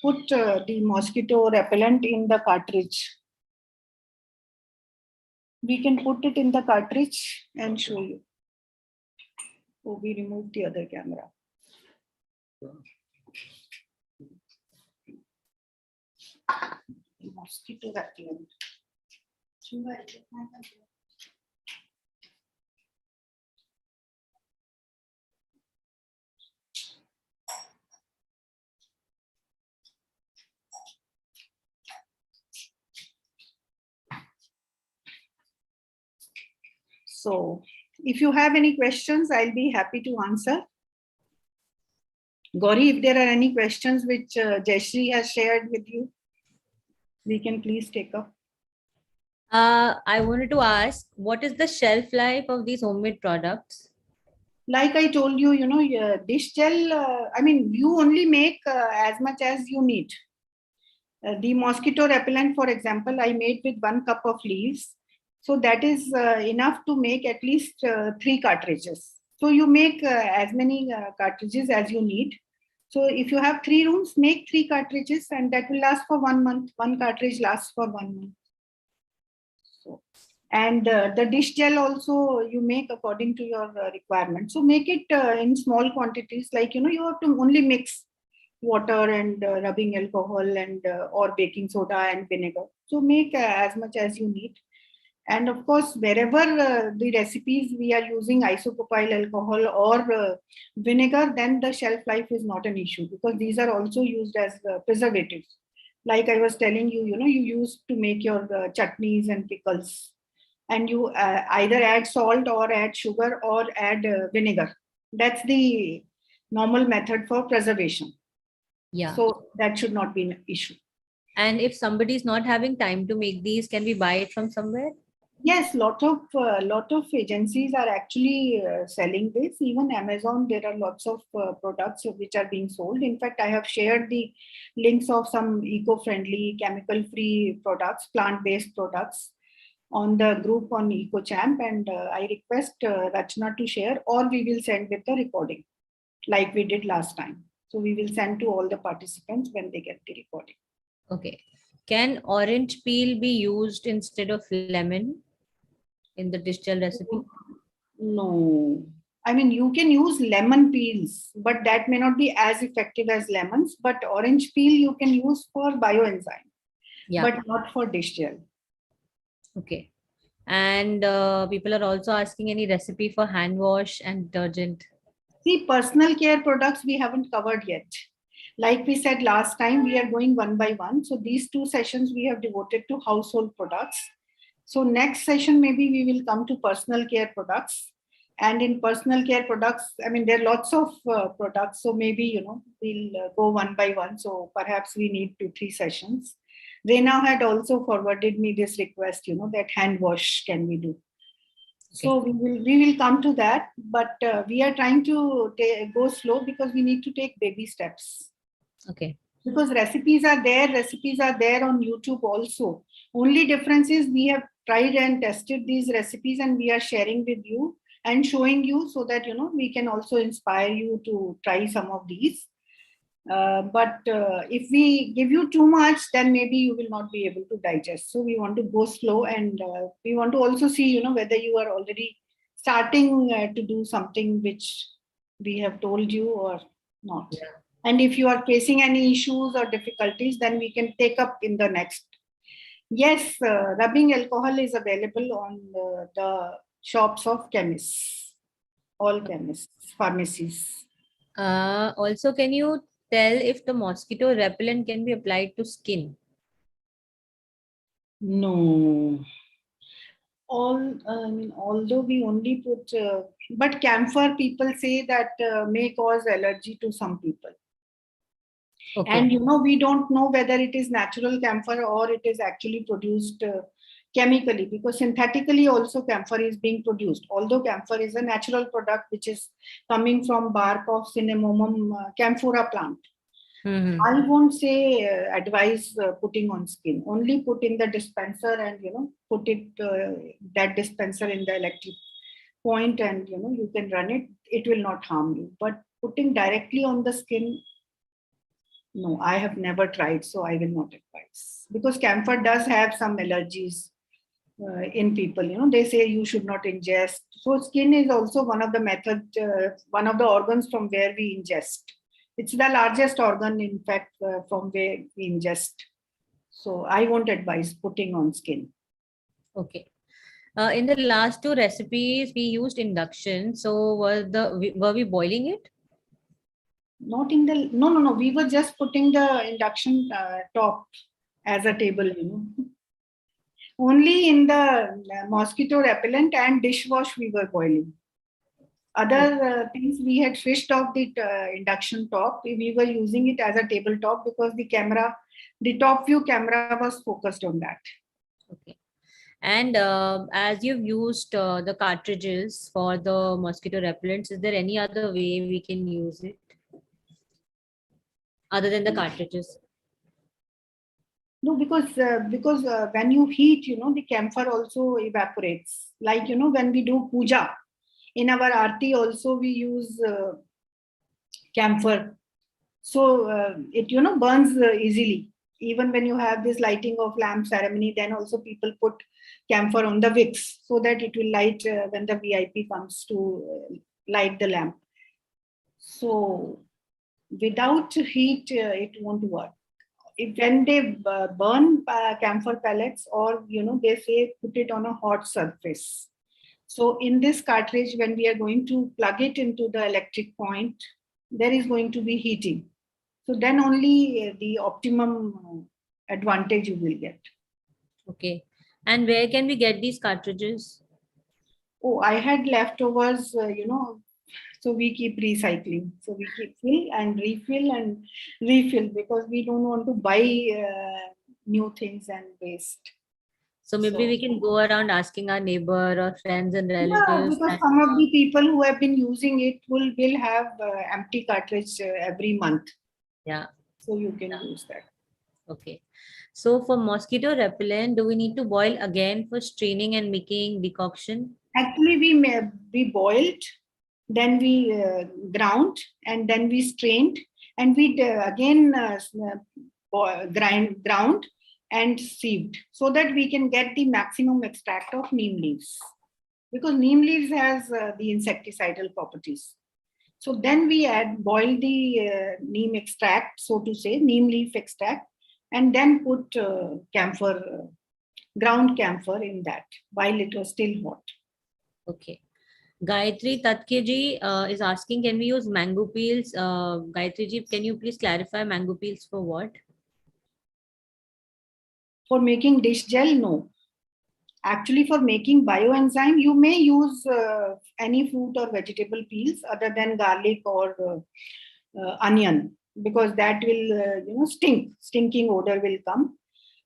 put the mosquito repellent in the cartridge. We can put it in the cartridge and show you. Oh, we removed the other camera. Mosquito repellent. So if you have any questions, I'll be happy to answer. Gauri, if there are any questions which Jayashree has shared with you, we can please take up. I wanted to ask, what is the shelf life of these homemade products? Like I told you, dish gel, I mean, you only make as much as you need. The mosquito repellent, for example, I made with 1 cup of leaves. So that is enough to make at least 3 cartridges. So you make as many cartridges as you need. So if you have 3 rooms, make 3 cartridges and that will last for 1 month. 1 cartridge lasts for 1 month. So, and the dish gel also you make according to your requirement. So make it in small quantities, like, you have to only mix water and rubbing alcohol and or baking soda and vinegar. So make as much as you need. And of course, wherever the recipes we are using isopropyl alcohol or vinegar, then the shelf life is not an issue because these are also used as preservatives. Like I was telling you, you used to make your chutneys and pickles, and you either add salt or add sugar or add vinegar. That's the normal method for preservation. Yeah. So that should not be an issue. And if somebody is not having time to make these, can we buy it from somewhere? Yes, lot of agencies are actually selling this. Even Amazon, there are lots of products which are being sold. In fact, I have shared the links of some eco-friendly, chemical-free products, plant-based products on the group on EcoChamp, and I request Rachna to share, or we will send with the recording, like we did last time. So we will send to all the participants when they get the recording. Okay. Can orange peel be used instead of lemon in the dish gel recipe? No. I mean, you can use lemon peels, but that may not be as effective as lemons. But orange peel you can use for bioenzyme, but not for dish gel. Okay. And people are also asking any recipe for hand wash and detergent. See, personal care products we haven't covered yet. Like we said last time, we are going one by one. So these 2 sessions we have devoted to household products. So next session, maybe we will come to personal care products. And in personal care products, I mean, there are lots of products. So maybe, we'll go one by one. So perhaps we need 2-3 sessions. Reena had also forwarded me this request, that hand wash can we do. Okay. So we will come to that, but we are trying to go slow because we need to take baby steps. Okay. Because recipes are there on YouTube also. Only difference is we have tried and tested these recipes and we are sharing with you and showing you so that, we can also inspire you to try some of these. But if we give you too much, then maybe you will not be able to digest. So we want to go slow, and we want to also see, whether you are already starting to do something which we have told you or not. Yeah. And if you are facing any issues or difficulties, then we can take up in the next. Yes, rubbing alcohol is available on the shops of chemists, all chemists, pharmacies. Also, can you tell if the mosquito repellent can be applied to skin? No. Although we only put, but camphor people say that may cause allergy to some people. Okay. And we don't know whether it is natural camphor or it is actually produced chemically, because synthetically also camphor is being produced. Although camphor is a natural product which is coming from bark of Cinnamomum camphora plant. Mm-hmm. I won't say advise putting on skin. Only put in the dispenser and put it that dispenser in the electric point, and you can run it. It will not harm you. But putting directly on the skin, no, I have never tried, so I will not advise, because camphor does have some allergies in people. They say you should not ingest. So skin is also one of the one of the organs from where we ingest. It's the largest organ, in fact, from where we ingest. So I won't advise putting on skin. Okay. In the last two recipes, we used induction. So were we boiling it? Not in the no. We were just putting the induction top as a table. Only in the mosquito repellent and dishwash we were boiling. Other things we had switched off the induction top. We were using it as a tabletop because the top view camera was focused on that. Okay. And as you've used the cartridges for the mosquito repellents, is there any other way we can use it other than the cartridges? No, because when you heat, the camphor also evaporates. Like, when we do puja, in our aarti also we use camphor. So it, burns easily. Even when you have this lighting of lamp ceremony, then also people put camphor on the wicks so that it will light when the VIP comes to light the lamp. So without heat, it won't work. When they burn camphor pellets, or they say put it on a hot surface. So in this cartridge, when we are going to plug it into the electric point, there is going to be heating. So then only the optimum advantage you will get. Okay. And where can we get these cartridges? Oh, I had leftovers, so we keep recycling. So we keep fill and refill because we don't want to buy new things and waste. So maybe we can go around asking our neighbor or friends and Yeah, relatives. because some of the people who have been using it will have empty cartridge every month. Yeah. So you can use that. Okay. So for mosquito repellent, do we need to boil again for straining and making decoction? Actually, we boiled, then we ground, and then we strained, and we again ground and sieved so that we can get the maximum extract of neem leaves, because neem leaves has the insecticidal properties. So then we boil the neem extract, so to say, neem leaf extract, and then put camphor, ground camphor in that while it was still hot. Okay. Gayatri Tatkeji is asking, can we use mango peels? Gayatri ji, can you please clarify mango peels for what? For making dish gel, no. Actually, for making bioenzyme, you may use any fruit or vegetable peels other than garlic or onion, because that will, stinking odor will come.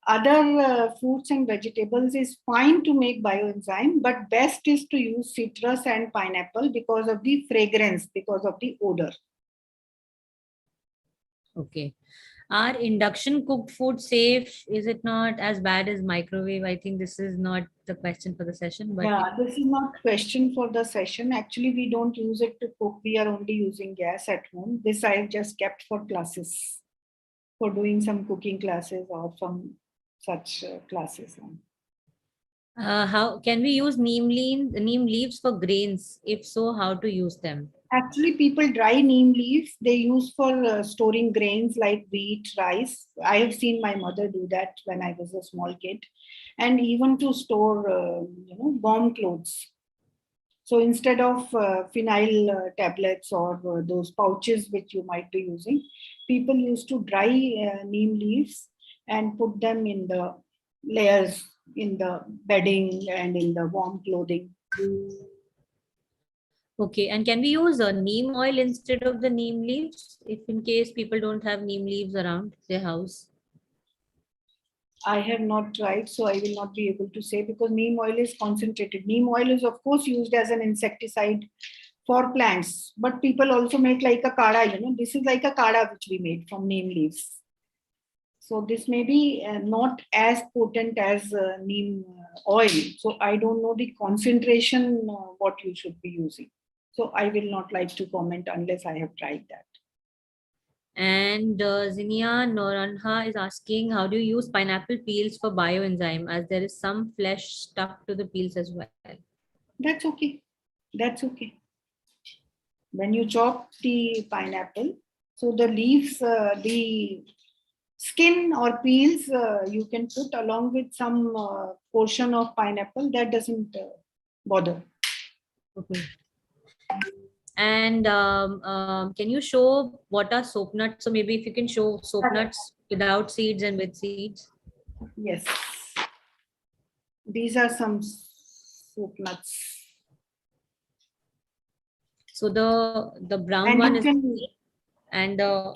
Other fruits and vegetables is fine to make bioenzyme, but best is to use citrus and pineapple because of the fragrance, because of the odor. Okay. Are induction cooked food safe? Is it not as bad as microwave? I think this is not the question for the session, but Yeah, this is not question for the session. Actually, we don't use it to cook. We are only using gas at home. This I just kept for classes, for doing some cooking classes or some such classes. how can we use neem leaves for grains? If so, how to use them? Actually, people dry neem leaves. They use for storing grains like wheat, rice. I have seen my mother do that when I was a small kid, and even to store, warm clothes. So instead of phenyl tablets or those pouches which you might be using, people used to dry neem leaves and put them in the layers in the bedding and in the warm clothing. Okay, and can we use a neem oil instead of the neem leaves if in case people don't have neem leaves around their house? I have not tried, so I will not be able to say, because neem oil is concentrated. Neem oil is, of course, used as an insecticide for plants, but people also make like a kada. This is like a kada which we made from neem leaves. So this may be not as potent as neem oil. So I don't know the concentration what you should be using. So I will not like to comment unless I have tried that. And Zinia Noranha is asking, how do you use pineapple peels for bioenzyme, as there is some flesh stuck to the peels as well? That's okay. That's okay. When you chop the pineapple, so the leaves, the skin or peels, you can put along with some portion of pineapple. That doesn't bother. Okay. And can you show what are soap nuts? So maybe if you can show soap nuts without seeds and with seeds. Yes. These are some soap nuts. So the brown And one you is can, seed, and the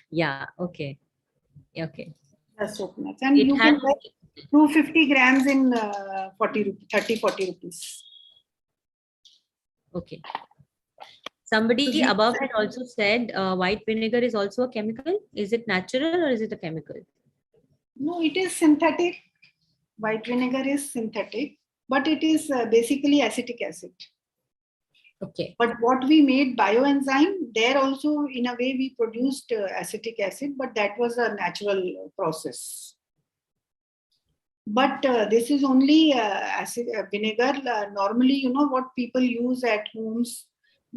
yeah, okay. Okay. soap nuts. And It you has can buy 250 grams in 40 rupees. okay. Somebody So above had also said white vinegar is also a chemical. Is it natural or is it a chemical? no, it is synthetic. White vinegar is synthetic, but it is basically acetic acid. Okay. But what we made bioenzyme, there also in a way we produced acetic acid, but that was a natural process. But this is only acid vinegar. Normally, you know what people use at homes.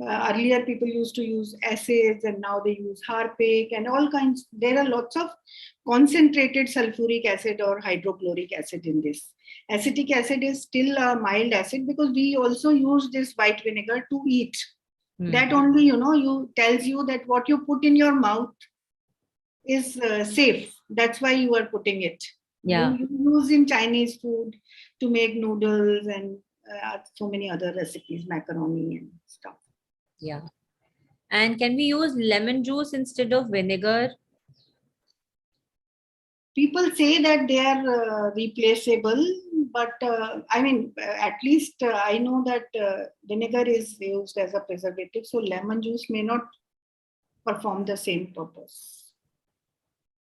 Earlier, people used to use acids, and now they use harpic and all kinds. There are lots of concentrated sulfuric acid or hydrochloric acid in this. Acetic acid is still a mild acid because we also use this white vinegar to eat. That only, you know, you tells you that what you put in your mouth is safe. That's why you are putting it. Yeah. You use in Chinese food to make noodles and so many other recipes, macaroni and stuff. Yeah. And can we use lemon juice instead of vinegar? People say that they are replaceable, but I mean, at least I know that vinegar is used as a preservative, so lemon juice may not perform the same purpose.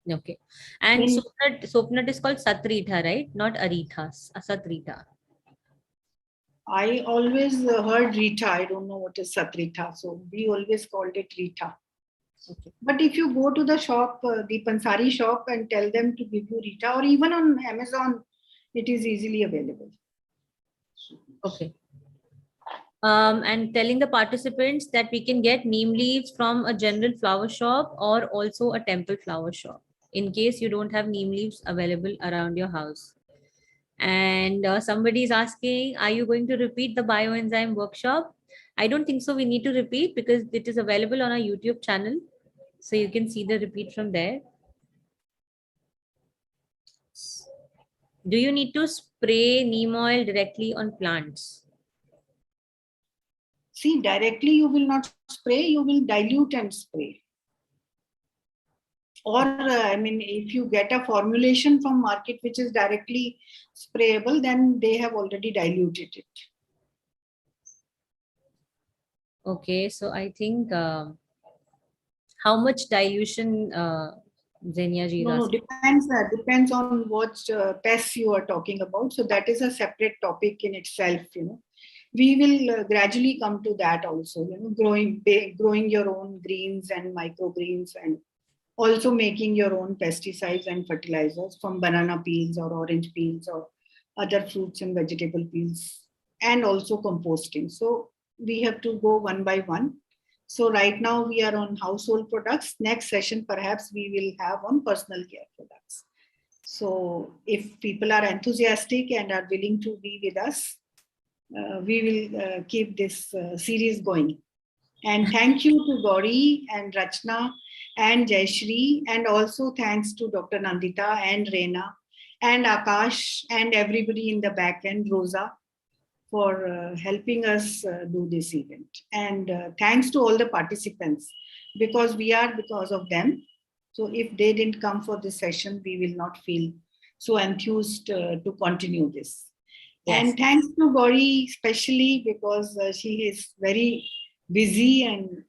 Okay. And In, soap nut is called satrita, right? Not arita, satrita. I always heard Rita. I don't know what is Satrita. So we always called it Rita. Okay. But if you go to the shop, the Pansari shop, and tell them to give you Rita, or even on Amazon, it is easily available. Okay. And telling the participants that we can get neem leaves from a general flower shop or also a temple flower shop in case you don't have neem leaves available around your house. And somebody is asking, are you going to repeat the bioenzyme workshop? I don't think so. We need to repeat because it is available on our YouTube channel. So you can see the repeat from there. Do you need to spray neem oil directly on plants? See, directly you will not spray, you will dilute and spray. Or, I mean, if you get a formulation from market which is directly sprayable, then they have already diluted it. Okay, so I think how much dilution Zenia ji is No, asking? depends on what pests you are talking about. So that is a separate topic in itself, you know. We will gradually come to that also, you know, growing your own greens and microgreens, and also making your own pesticides and fertilizers from banana peels or orange peels or other fruits and vegetable peels, and also composting. So we have to go one by one. So right now we are on household products. Next session, perhaps we will have on personal care products. So if people are enthusiastic and are willing to be with us, we will keep this series going. And thank you to Gauri and Rachna and Jayashri, and also thanks to Dr. Nandita and Reena and Akash and everybody in the back end, Rosa, for helping us do this event. And thanks to all the participants, because we are because of them. So if they didn't come for this session, we will not feel so enthused to continue this. Yes. And thanks to Gauri, especially because she is very busy and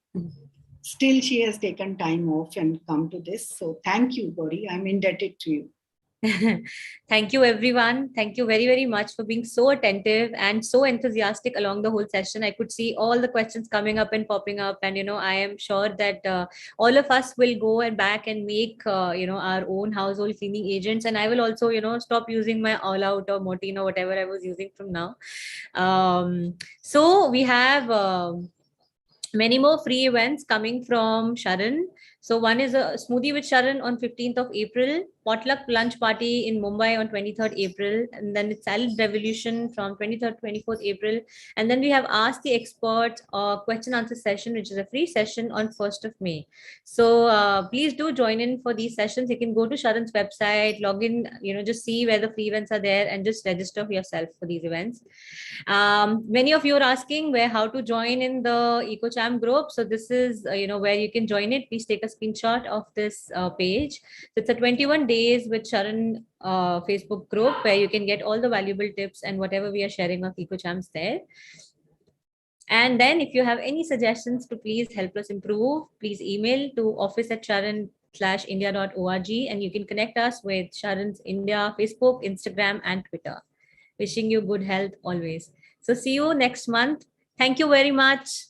still she has taken time off and come to this. So thank you, Gauri. I'm indebted to you. Thank you, everyone. Thank you very, very much for being so attentive and so enthusiastic along the whole session. I could see all the questions coming up and popping up, and I am sure that all of us will go and back and make our own household cleaning agents. And I will also stop using my All Out or Mortine or whatever I was using from now. So we have. Many more free events coming from SHARAN. So one is a smoothie with SHARAN on 15th of April, potluck lunch party in Mumbai on 23rd April, and then it's salad revolution from 23rd, 24th April. And then we have Ask the Expert question answer session, which is a free session on 1st of May. So please do join in for these sessions. You can go to SHARAN's website, log in, just see where the free events are there and just register for yourself for these events. Many of you are asking how to join in the EcoCham group. So this is where you can join it. Please take a screenshot of this page. So it's a 21 days with SHARAN Facebook group where you can get all the valuable tips and whatever we are sharing of EcoChams there. And then if you have any suggestions to please help us improve, please email to office@sharan/india.org, and you can connect us with SHARAN's India, Facebook, Instagram, and Twitter. Wishing you good health always. So see you next month. Thank you very much.